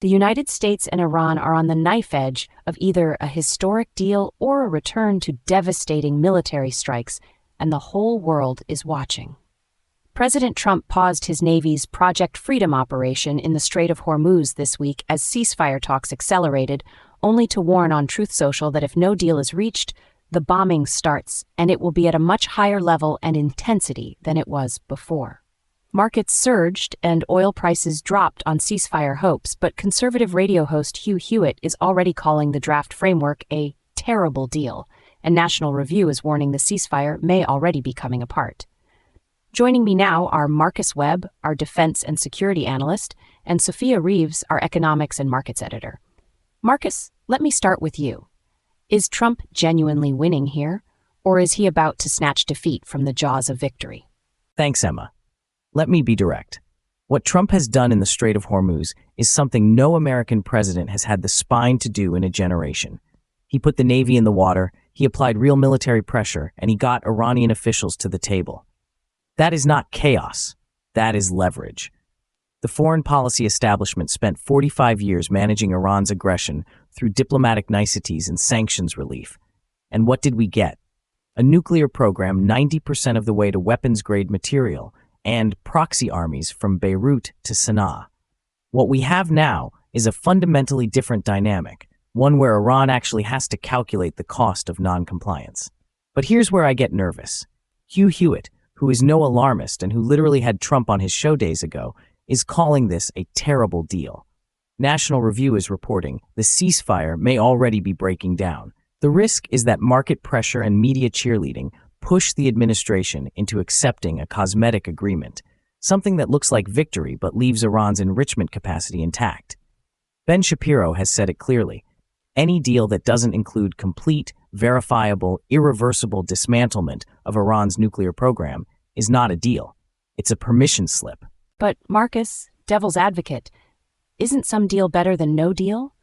The United States and Iran are on the knife edge of either a historic deal or a return to devastating military strikes, and the whole world is watching. President Trump paused his Navy's Project Freedom operation in the Strait of Hormuz this week as ceasefire talks accelerated, only to warn on Truth Social that if no deal is reached, the bombing starts, and it will be at a much higher level and intensity than it was before. Markets surged and oil prices dropped on ceasefire hopes, but conservative radio host Hugh Hewitt is already calling the draft framework a terrible deal, and National Review is warning the ceasefire may already be coming apart. Joining me now are Marcus Webb, our defense and security analyst, and Sophia Reeves, our economics and markets editor. Marcus, let me start with you. Is Trump genuinely winning here, or is he about to snatch defeat from the jaws of victory? Thanks, Emma. Let me be direct. What Trump has done in the Strait of Hormuz is something no American president has had the spine to do in a generation. He put the Navy in the water, he applied real military pressure, and he got Iranian officials to the table. That is not chaos. That is leverage. The foreign policy establishment spent 45 years managing Iran's aggression through diplomatic niceties and sanctions relief. And what did we get? A nuclear program 90% of the way to weapons-grade material, and proxy armies from Beirut to Sana'a. What we have now is a fundamentally different dynamic, one where Iran actually has to calculate the cost of non-compliance. But here's where I get nervous. Hugh Hewitt, who is no alarmist and who literally had Trump on his show days ago, is calling this a terrible deal. National Review is reporting the ceasefire may already be breaking down. The risk is that market pressure and media cheerleading push the administration into accepting a cosmetic agreement, something that looks like victory but leaves Iran's enrichment capacity intact. Ben Shapiro has said it clearly. Any deal that doesn't include complete, verifiable, irreversible dismantlement of Iran's nuclear program is not a deal. It's a permission slip. But Marcus, devil's advocate, isn't some deal better than no deal?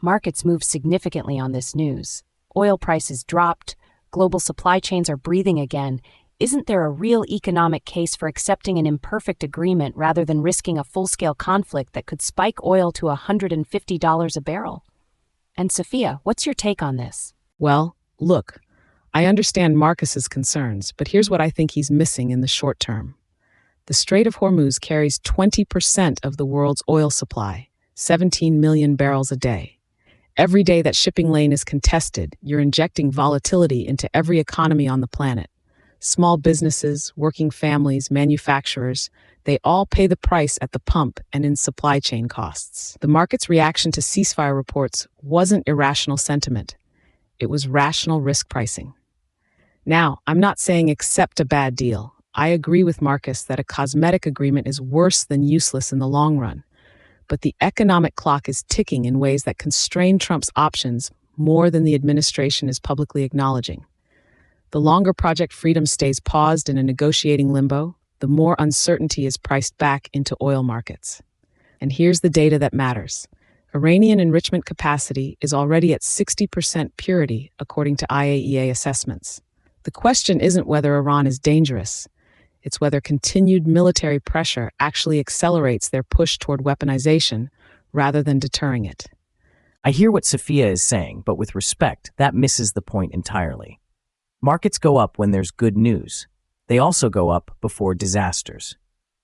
Markets moved significantly on this news. Oil prices dropped. Global supply chains are breathing again. Isn't there a real economic case for accepting an imperfect agreement rather than risking a full-scale conflict that could spike oil to $150 a barrel? And Sophia, what's your take on this? Well, look, I understand Marcus's concerns, but here's what I think he's missing in the short term. The Strait of Hormuz carries 20% of the world's oil supply, 17 million barrels a day. Every day that shipping lane is contested, you're injecting volatility into every economy on the planet. Small businesses, working families, manufacturers, they all pay the price at the pump and in supply chain costs. The market's reaction to ceasefire reports wasn't irrational sentiment. It was rational risk pricing. Now, I'm not saying accept a bad deal. I agree with Marcus that a cosmetic agreement is worse than useless in the long run. But the economic clock is ticking in ways that constrain Trump's options more than the administration is publicly acknowledging. The longer Project Freedom stays paused in a negotiating limbo, the more uncertainty is priced back into oil markets. And here's the data that matters. Iranian enrichment capacity is already at 60% purity, according to IAEA assessments. The question isn't whether Iran is dangerous. It's whether continued military pressure actually accelerates their push toward weaponization rather than deterring it. I hear what Sophia is saying, but with respect, that misses the point entirely. Markets go up when there's good news. They also go up before disasters.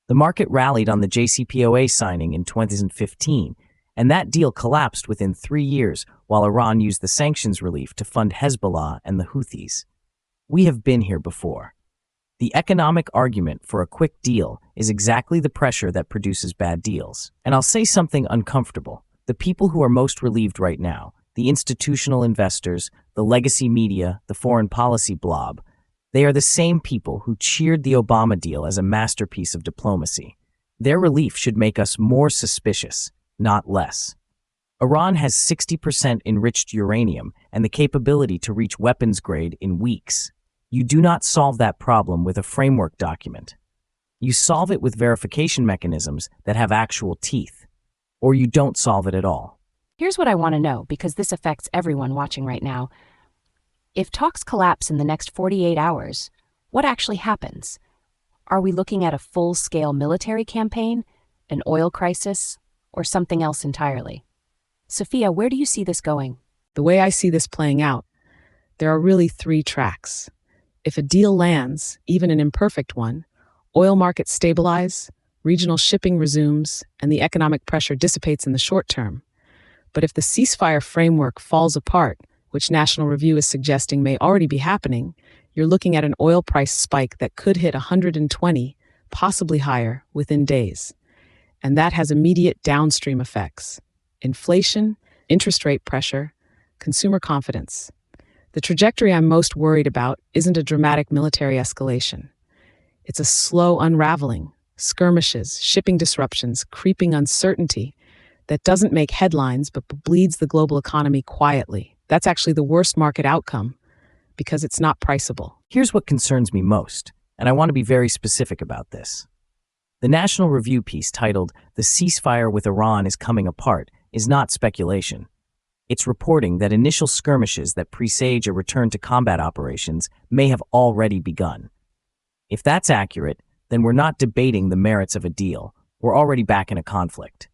The market rallied on the JCPOA signing in 2015, and that deal collapsed within 3 years while Iran used the sanctions relief to fund Hezbollah and the Houthis. We have been here before. The economic argument for a quick deal is exactly the pressure that produces bad deals. And I'll say something uncomfortable. The people who are most relieved right now, the institutional investors, the legacy media, the foreign policy blob, they are the same people who cheered the Obama deal as a masterpiece of diplomacy. Their relief should make us more suspicious, not less. Iran has 60% enriched uranium and the capability to reach weapons grade in weeks. You do not solve that problem with a framework document. You solve it with verification mechanisms that have actual teeth. Or you don't solve it at all. Here's what I want to know, because this affects everyone watching right now. If talks collapse in the next 48 hours, what actually happens? Are we looking at a full-scale military campaign, an oil crisis, or something else entirely? Sophia, where do you see this going? The way I see this playing out, there are really three tracks. If a deal lands, even an imperfect one, oil markets stabilize, regional shipping resumes, and the economic pressure dissipates in the short term. But if the ceasefire framework falls apart, which National Review is suggesting may already be happening, you're looking at an oil price spike that could hit 120, possibly higher, within days. And that has immediate downstream effects: inflation, interest rate pressure, consumer confidence. The trajectory I'm most worried about isn't a dramatic military escalation. It's a slow unraveling, skirmishes, shipping disruptions, creeping uncertainty that doesn't make headlines but bleeds the global economy quietly. That's actually the worst market outcome because it's not priceable. Here's what concerns me most, and I want to be very specific about this. The National Review piece titled "The Ceasefire with Iran is Coming Apart" is not speculation. It's reporting that initial skirmishes that presage a return to combat operations may have already begun. If that's accurate, then we're not debating the merits of a deal. We're already back in a conflict.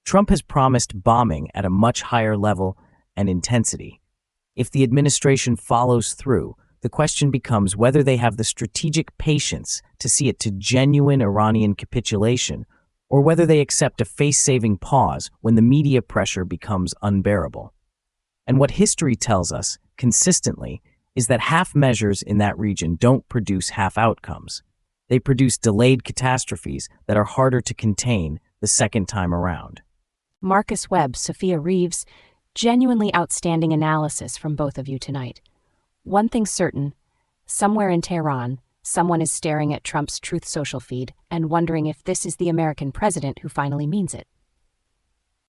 Trump has promised bombing at a much higher level and intensity. If the administration follows through, the question becomes whether they have the strategic patience to see it to genuine Iranian capitulation, or whether they accept a face-saving pause when the media pressure becomes unbearable. And what history tells us, consistently, is that half measures in that region don't produce half outcomes. They produce delayed catastrophes that are harder to contain the second time around. Marcus Webb, Sophia Reeves, genuinely outstanding analysis from both of you tonight. One thing's certain, somewhere in Tehran, someone is staring at Trump's Truth Social feed and wondering if this is the American president who finally means it.